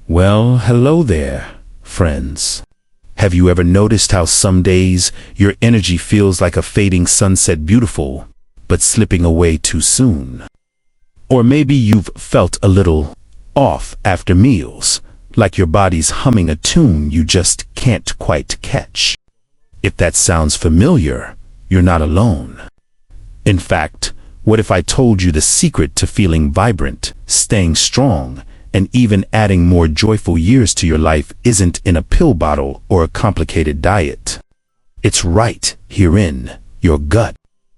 Well, hello there, friends. Have you ever noticed how some days your energy feels like a fading sunset, beautiful, but slipping away too soon? Or maybe you've felt a little off after meals, like your body's humming a tune you just can't quite catch. If that sounds familiar, you're not alone. In fact, what if I told you the secret to feeling vibrant, staying strong, and even adding more joyful years to your life isn't in a pill bottle or a complicated diet? It's right here in your gut.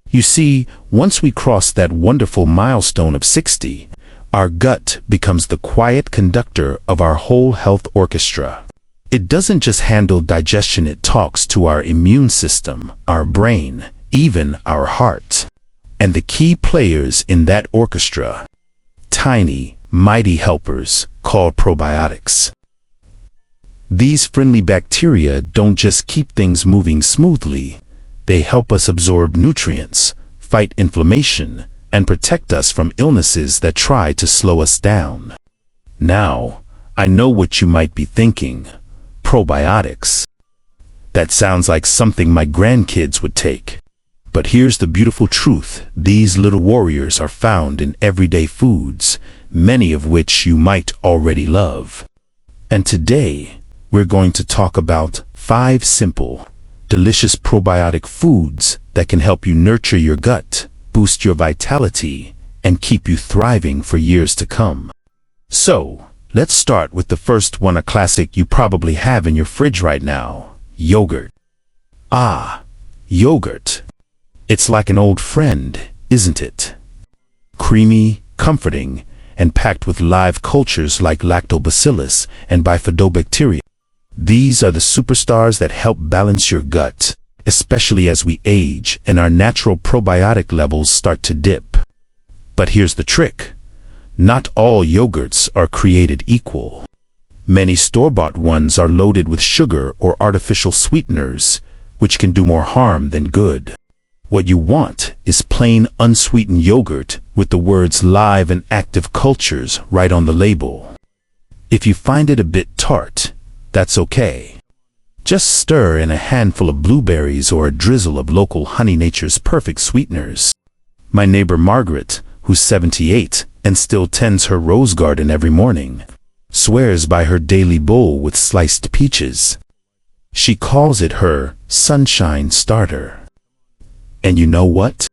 You see, once we cross that wonderful milestone of 60, our gut becomes the quiet conductor of our whole health orchestra. It doesn't just handle digestion, it talks to our immune system, our brain, even our heart. And the key players in that orchestra, tiny, mighty helpers called probiotics. These friendly bacteria don't just keep things moving smoothly. They help us absorb nutrients, fight inflammation, and protect us from illnesses that try to slow us down. Now, I know what you might be thinking. Probiotics. That sounds like something my grandkids would take. But here's the beautiful truth. These little warriors are found in everyday foods, many of which you might already love. And today, we're going to talk about 5 simple, delicious probiotic foods that can help you nurture your gut, boost your vitality, and keep you thriving for years to come. So, let's start with the first one, a classic you probably have in your fridge right now: yogurt. Ah, yogurt. It's like an old friend, isn't it? Creamy, comforting, and packed with live cultures like lactobacillus and bifidobacteria. These are the superstars that help balance your gut, especially as we age and our natural probiotic levels start to dip. But here's the trick. Not all yogurts are created equal. Many store-bought ones are loaded with sugar or artificial sweeteners, which can do more harm than good. What you want is plain unsweetened yogurt with the words live and active cultures right on the label. If you find it a bit tart, that's okay. Just stir in a handful of blueberries or a drizzle of local honey, nature's perfect sweeteners. My neighbor Margaret, who's 78 and still tends her rose garden every morning, swears by her daily bowl with sliced peaches. She calls it her sunshine starter. And you know what?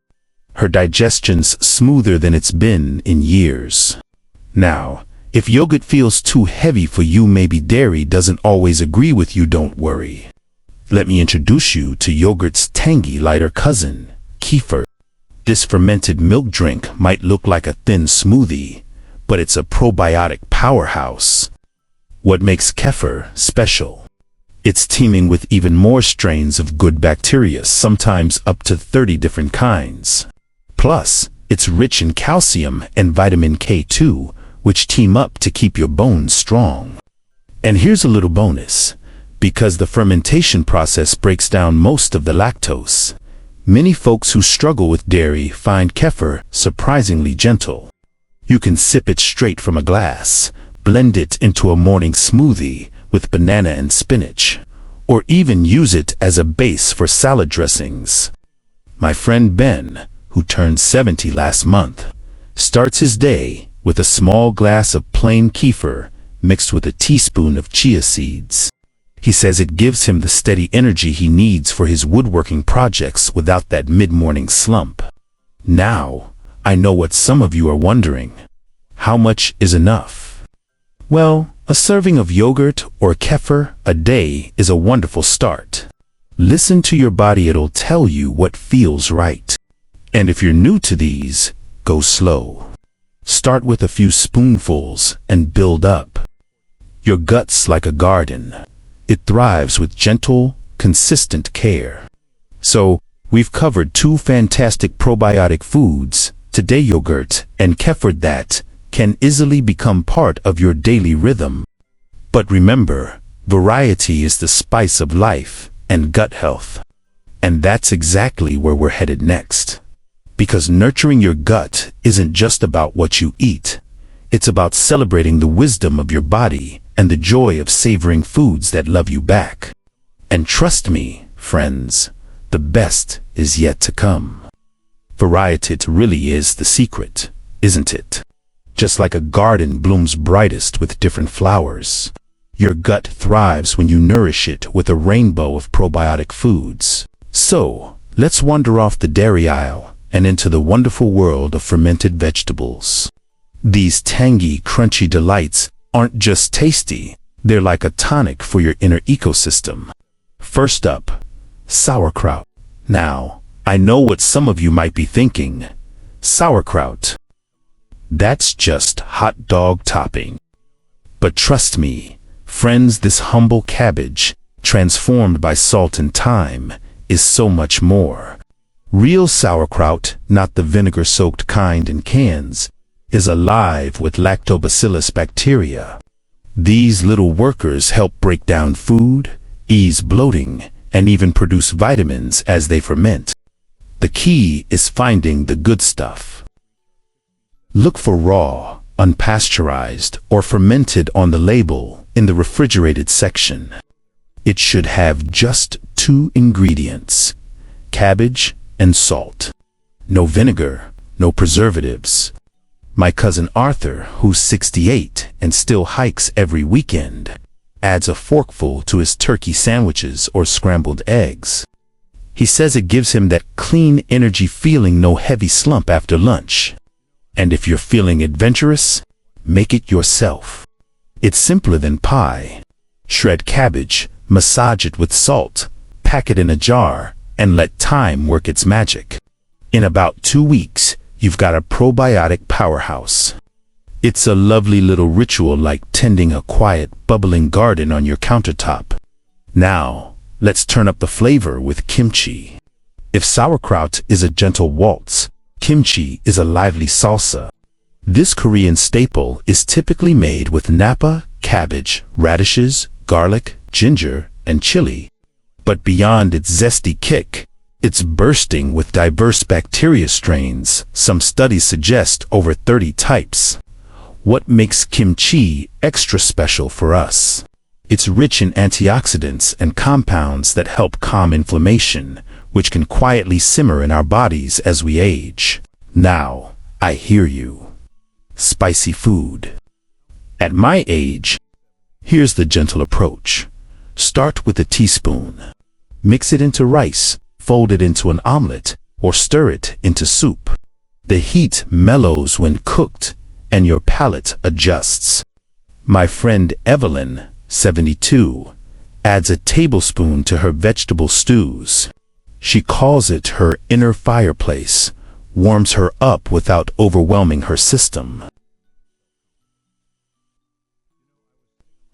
Her digestion's smoother than it's been in years. Now, if yogurt feels too heavy for you, maybe dairy doesn't always agree with you, don't worry. Let me introduce you to yogurt's tangy, lighter cousin, kefir. This fermented milk drink might look like a thin smoothie, but it's a probiotic powerhouse. What makes kefir special? It's teeming with even more strains of good bacteria, sometimes up to 30 different kinds. Plus, it's rich in calcium and vitamin K2, which team up to keep your bones strong. And here's a little bonus. Because the fermentation process breaks down most of the lactose, many folks who struggle with dairy find kefir surprisingly gentle. You can sip it straight from a glass, blend it into a morning smoothie with banana and spinach, or even use it as a base for salad dressings. My friend Ben, who turned 70 last month, starts his day with a small glass of plain kefir mixed with a teaspoon of chia seeds. He says it gives him the steady energy he needs for his woodworking projects without that mid-morning slump. Now, I know what some of you are wondering. How much is enough? Well, a serving of yogurt or kefir a day is a wonderful start. Listen to your body, it'll tell you what feels right. And if you're new to these, go slow. Start with a few spoonfuls and build up. Your gut's like a garden. It thrives with gentle, consistent care. So, we've covered 2 fantastic probiotic foods, today yogurt and kefir, that can easily become part of your daily rhythm. But remember, variety is the spice of life and gut health. And that's exactly where we're headed next. Because nurturing your gut isn't just about what you eat. It's about celebrating the wisdom of your body and the joy of savoring foods that love you back. And trust me, friends, the best is yet to come. Variety really is the secret, isn't it? Just like a garden blooms brightest with different flowers, your gut thrives when you nourish it with a rainbow of probiotic foods. So, let's wander off the dairy aisle and into the wonderful world of fermented vegetables. These tangy, crunchy delights aren't just tasty, they're like a tonic for your inner ecosystem. First up, sauerkraut. Now, I know what some of you might be thinking. Sauerkraut. That's just hot dog topping. But trust me, friends, this humble cabbage, transformed by salt and thyme, is so much more. Real sauerkraut, not the vinegar-soaked kind in cans, is alive with lactobacillus bacteria. These little workers help break down food, ease bloating, and even produce vitamins as they ferment. The key is finding the good stuff. Look for raw, unpasteurized, or fermented on the label in the refrigerated section. It should have just 2 ingredients: cabbage and salt. No vinegar, no preservatives. My cousin Arthur, who's 68 and still hikes every weekend, adds a forkful to his turkey sandwiches or scrambled eggs. He says it gives him that clean energy feeling, no heavy slump after lunch. And if you're feeling adventurous, make it yourself. It's simpler than pie. Shred cabbage, massage it with salt, pack it in a jar, and let time work its magic. In about 2 weeks, you've got a probiotic powerhouse. It's a lovely little ritual, like tending a quiet, bubbling garden on your countertop. Now, let's turn up the flavor with kimchi. If sauerkraut is a gentle waltz, kimchi is a lively salsa. This Korean staple is typically made with napa, cabbage, radishes, garlic, ginger, and chili. But beyond its zesty kick, it's bursting with diverse bacteria strains. Some studies suggest over 30 types. What makes kimchi extra special for us? It's rich in antioxidants and compounds that help calm inflammation, which can quietly simmer in our bodies as we age. Now, I hear you. Spicy food. At my age, here's the gentle approach. Start with a teaspoon. Mix it into rice, fold it into an omelet, or stir it into soup. The heat mellows when cooked, and your palate adjusts. My friend Evelyn, 72, adds a tablespoon to her vegetable stews. She calls it her inner fireplace, warms her up without overwhelming her system.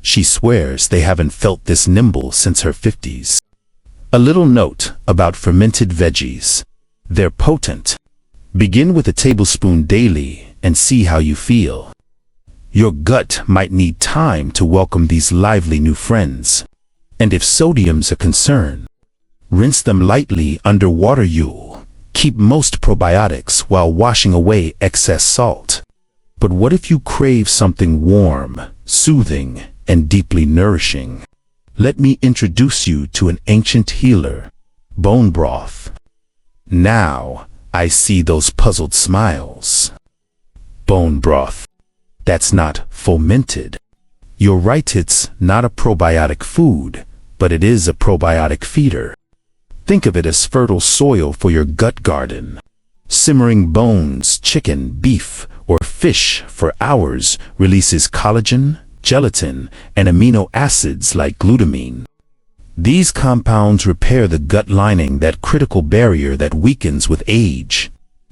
She swears they haven't felt this nimble since her 50s. A little note about fermented veggies. They're potent. Begin with a tablespoon daily and see how you feel. Your gut might need time to welcome these lively new friends. And if sodium's a concern, rinse them lightly under water. You'll keep most probiotics while washing away excess salt. But what if you crave something warm, soothing, and deeply nourishing? Let me introduce you to an ancient healer, bone broth. Now, I see those puzzled smiles. Bone broth. That's not fermented. You're right, it's not a probiotic food, but it is a probiotic feeder. Think of it as fertile soil for your gut garden. Simmering bones, chicken, beef, or fish for hours releases collagen, gelatin, and amino acids like glutamine. These compounds repair the gut lining, that critical barrier that weakens with age,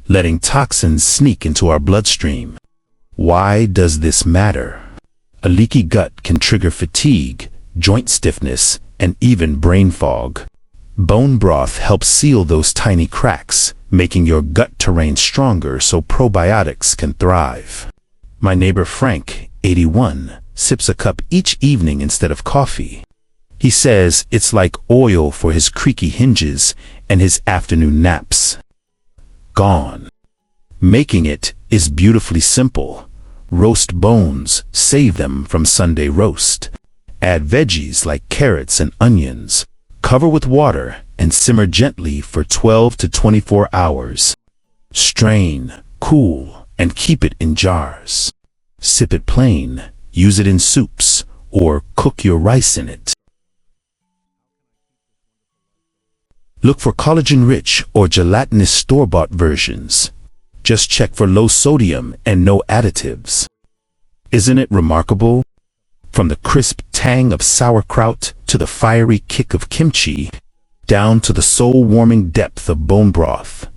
letting toxins sneak into our bloodstream. Why does this matter? A leaky gut can trigger fatigue, joint stiffness, and even brain fog. Bone broth helps seal those tiny cracks, making your gut terrain stronger so probiotics can thrive. My neighbor Frank, 81, sips a cup each evening instead of coffee. He says it's like oil for his creaky hinges and his afternoon naps. Gone. Making it is beautifully simple. Roast bones, save them from Sunday roast. Add veggies like carrots and onions. Cover with water and simmer gently for 12 to 24 hours. Strain, cool, and keep it in jars. Sip it plain, use it in soups, or cook your rice in it. Look for collagen-rich or gelatinous store-bought versions. Just check for low sodium and no additives. Isn't it remarkable? From the crisp tang of sauerkraut to the fiery kick of kimchi, down to the soul-warming depth of bone broth,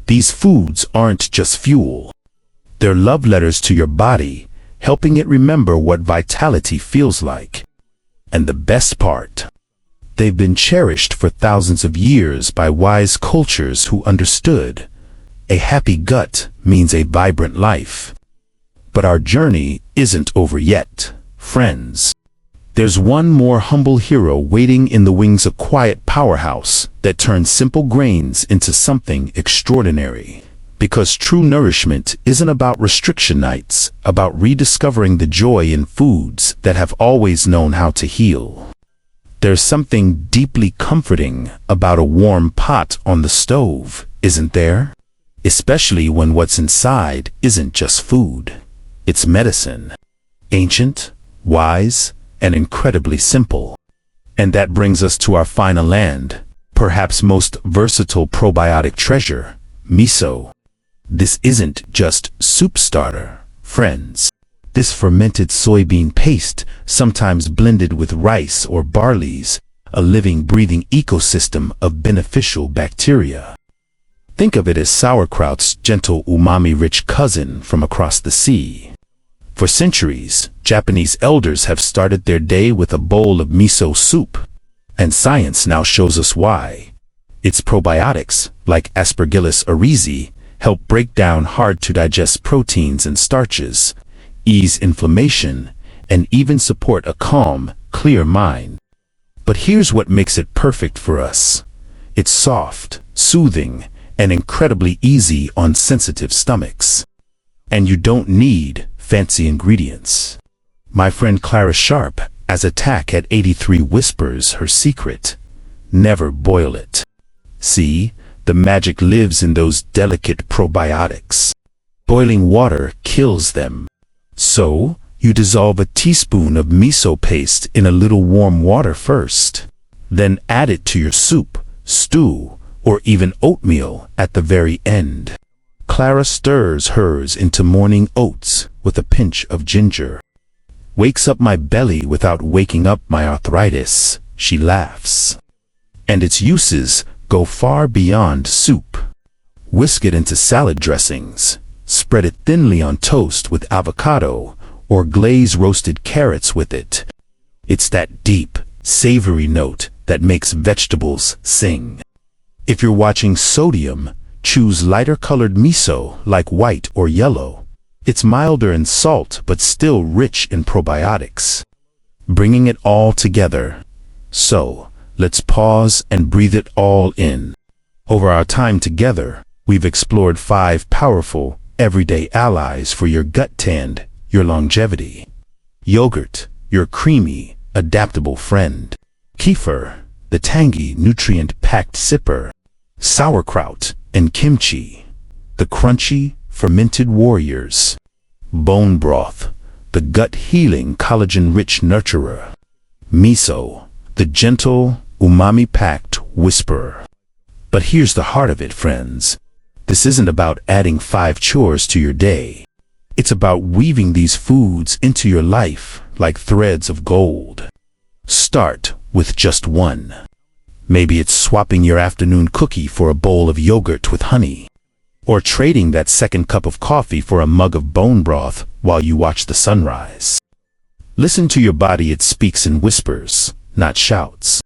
these foods aren't just fuel. They're love letters to your body, helping it remember what vitality feels like. And the best part, they've been cherished for thousands of years by wise cultures who understood a happy gut means a vibrant life. But our journey isn't over yet, friends. There's one more humble hero waiting in the wings, a quiet powerhouse that turns simple grains into something extraordinary. Because true nourishment isn't about restriction nights, about rediscovering the joy in foods that have always known how to heal. There's something deeply comforting about a warm pot on the stove, isn't there? Especially when what's inside isn't just food. It's medicine. Ancient, wise, and incredibly simple. And that brings us to our final land, perhaps most versatile probiotic treasure, miso. This isn't just soup starter, friends. This fermented soybean paste, sometimes blended with rice or barley's, a living, breathing ecosystem of beneficial bacteria. Think of it as sauerkraut's gentle umami-rich cousin from across the sea. For centuries, Japanese elders have started their day with a bowl of miso soup, and science now shows us why. Its probiotics, like Aspergillus oryzae, help break down hard-to-digest proteins and starches, ease inflammation, and even support a calm, clear mind. But here's what makes it perfect for us. It's soft, soothing, and incredibly easy on sensitive stomachs. And you don't need fancy ingredients. My friend Clara Sharp, as Attack at 83, whispers her secret: never boil it. See, the magic lives in those delicate probiotics. Boiling water kills them. So, you dissolve a teaspoon of miso paste in a little warm water first. Then add it to your soup, stew, or even oatmeal at the very end. Clara stirs hers into morning oats with a pinch of ginger. Wakes up my belly without waking up my arthritis, she laughs. And its uses go far beyond soup. Whisk it into salad dressings, spread it thinly on toast with avocado, or glaze roasted carrots with it. It's that deep, savory note that makes vegetables sing. If you're watching sodium, choose lighter-colored miso like white or yellow. It's milder in salt but still rich in probiotics. Bringing it all together. So, let's pause and breathe it all in. Over our time together, we've explored 5 powerful, everyday allies for your gut and your longevity. Yogurt, your creamy, adaptable friend. Kefir, the tangy, nutrient-packed sipper. Sauerkraut and kimchi, the crunchy, fermented warriors. Bone broth, the gut-healing, collagen-rich nurturer. Miso, the gentle, umami-packed whisperer. But here's the heart of it, friends. This isn't about adding 5 chores to your day. It's about weaving these foods into your life like threads of gold. Start with just one. Maybe it's swapping your afternoon cookie for a bowl of yogurt with honey, or trading that second cup of coffee for a mug of bone broth while you watch the sunrise. Listen to your body, it speaks in whispers, not shouts.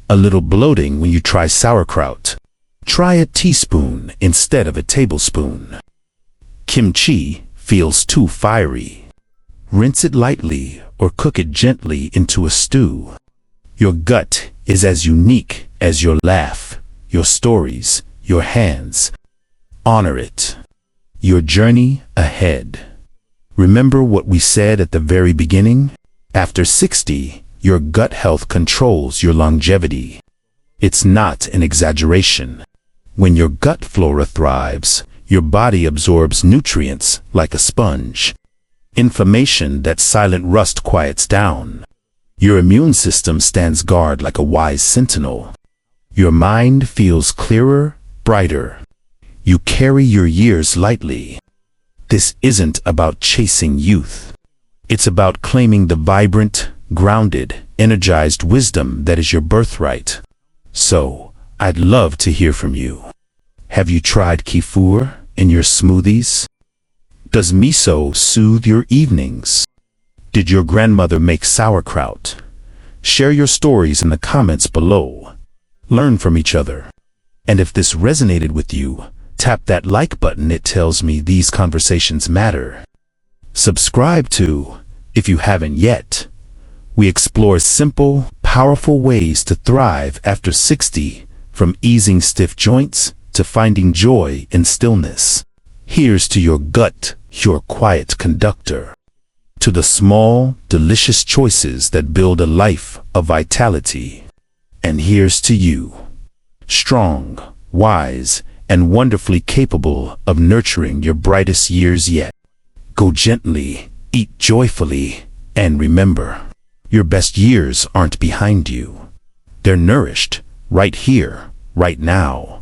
A little bloating when you try sauerkraut. Try a teaspoon instead of a tablespoon. Kimchi feels too fiery. Rinse it lightly or cook it gently into a stew. Your gut is as unique as your laugh, your stories, your hands. Honor it. Your journey ahead. Remember what we said at the very beginning? After 60, your gut health controls your longevity. It's not an exaggeration. When your gut flora thrives, your body absorbs nutrients like a sponge. Inflammation, that silent rust, quiets down. Your immune system stands guard like a wise sentinel. Your mind feels clearer, brighter. You carry your years lightly. This isn't about chasing youth. It's about claiming the vibrant, grounded, energized wisdom that is your birthright. So, I'd love to hear from you. Have you tried kefir in your smoothies? Does miso soothe your evenings? Did your grandmother make sauerkraut? Share your stories in the comments below. Learn from each other. And if this resonated with you, tap that like button. It tells me these conversations matter. Subscribe too, if you haven't yet. We explore simple, powerful ways to thrive after 60, from easing stiff joints to finding joy in stillness. Here's to your gut, your quiet conductor. To the small, delicious choices that build a life of vitality. And here's to you, strong, wise, and wonderfully capable of nurturing your brightest years yet. Go gently, eat joyfully, and remember, your best years aren't behind you. They're nourished right here, right now.